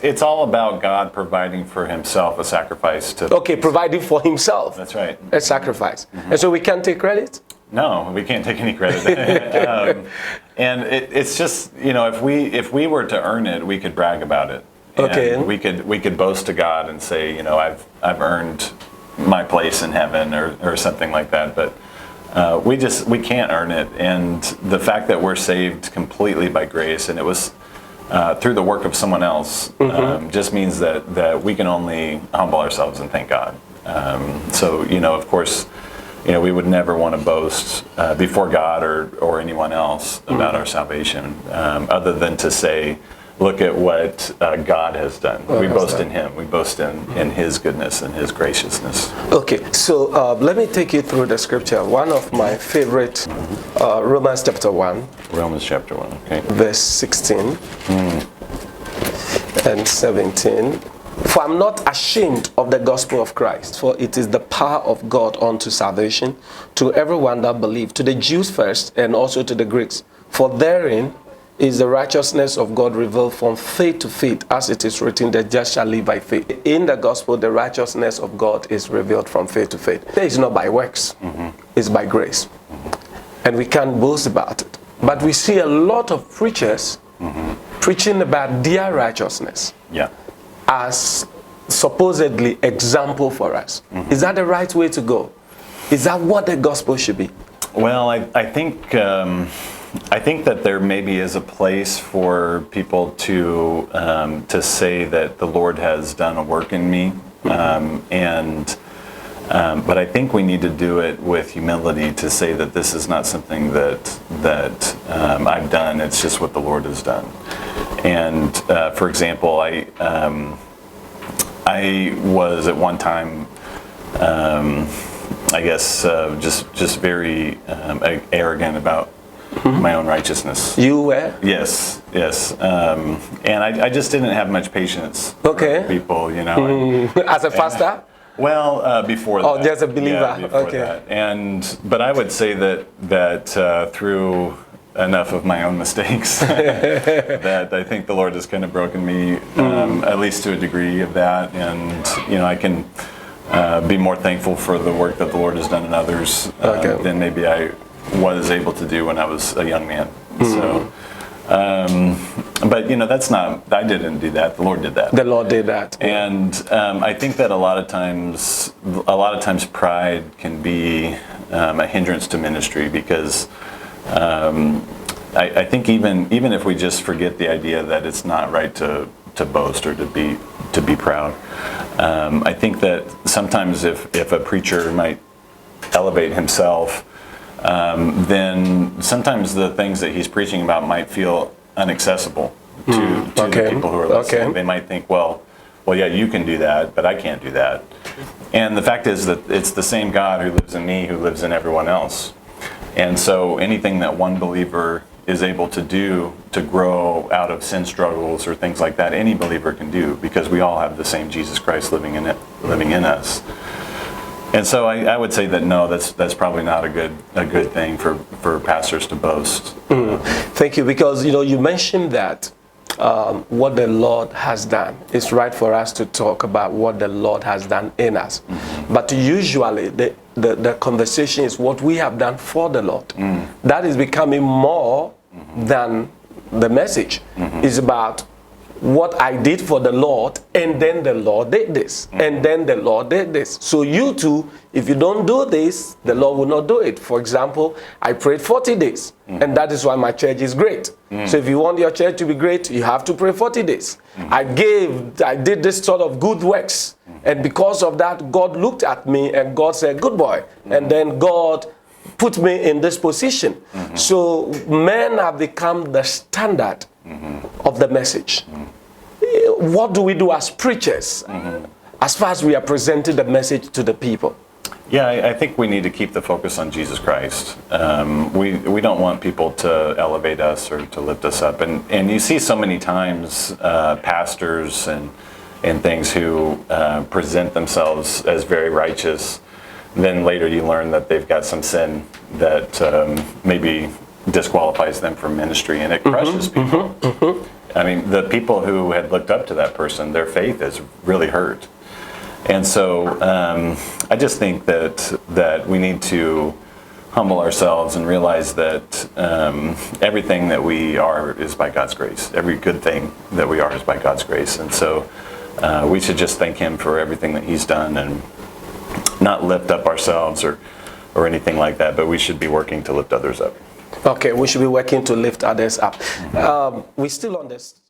It's all about God providing for himself a sacrifice to... Okay, providing for himself. That's right. A sacrifice. And so we can't take credit? No, we can't take any credit. And it's just, if we were to earn it, we could brag about it. Okay. And we could boast to God and say, I've earned my place in heaven or something like that. But we can't earn it. And the fact that we're saved completely by grace, and it was through the work of someone else, just means that we can only humble ourselves and thank God. So, of course, we would never want to boast before God or anyone else about our salvation, other than to say, look at what God has done. We boast in Him. We boast in His goodness and His graciousness. Okay, so let me take you through the scripture. One of my favorite, Romans chapter 1. Romans chapter 1, okay. Verse 16 and 17. For I'm not ashamed of the gospel of Christ, for it is the power of God unto salvation to everyone that believes, to the Jews first and also to the Greeks. For therein is the righteousness of God revealed from faith to faith, as it is written, the just shall live by faith. In the gospel, the righteousness of God is revealed from faith to faith. It's not by works, it's by grace. And we can't boast about it. But we see a lot of preachers preaching about their righteousness. Yeah. As supposedly example for us. Is that the right way to go? Is that what the gospel should be? Well, I think that there maybe is a place for people to say that the Lord has done a work in me, but I think we need to do it with humility, to say that this is not something that I've done. It's just what the Lord has done. And for example, I was at one time, I guess, just very arrogant about my own righteousness. You were? Yes. And I just didn't have much patience for people, As a pastor? Well, before that. Oh, just a believer. Yeah, before that. But I would say that through enough of my own mistakes that I think the Lord has kind of broken me, at least to a degree of that. And, I can be more thankful for the work that the Lord has done in others than maybe I was able to do when I was a young man. So, but that's not, I didn't do that. The Lord did that. The Lord did that. And I think that a lot of times pride can be a hindrance to ministry, because I think even if we just forget the idea that it's not right to boast or to be proud, I think that sometimes if a preacher might elevate himself, then sometimes the things that he's preaching about might feel inaccessible to the people who are listening. They might think, well, yeah, you can do that, but I can't do that. And the fact is that it's the same God who lives in me who lives in everyone else. And so anything that one believer is able to do to grow out of sin struggles or things like that, any believer can do, because we all have the same Jesus Christ living in us. And so I would say that no, that's probably not a good thing for pastors to boast. Thank you, because you mentioned that what the Lord has done. It's right for us to talk about what the Lord has done in us. But usually the conversation is what we have done for the Lord. That is becoming more than the message. It's about what I did for the Lord, and then the Lord did this, and then the Lord did this. So you too, if you don't do this, the Lord will not do it. For example, I prayed 40 days, and that is why my church is great. So if you want your church to be great, you have to pray 40 days. I did this sort of good works, and because of that, God looked at me and God said, good boy. And then God put me in this position. So men have become the standard of the message. What do we do as preachers as far as we are presenting the message to the people? Yeah, I think we need to keep the focus on Jesus Christ. We don't want people to elevate us or to lift us up. And you see so many times pastors and things who present themselves as very righteous. Then later you learn that they've got some sin that maybe disqualifies them from ministry, and it crushes people. I mean, the people who had looked up to that person, their faith is really hurt. And so I just think that we need to humble ourselves and realize that everything that we are is by God's grace. Every good thing that we are is by God's grace. And so we should just thank Him for everything that He's done and not lift up ourselves or anything like that, but we should be working to lift others up. Okay, we should be working to lift others up. We're still on this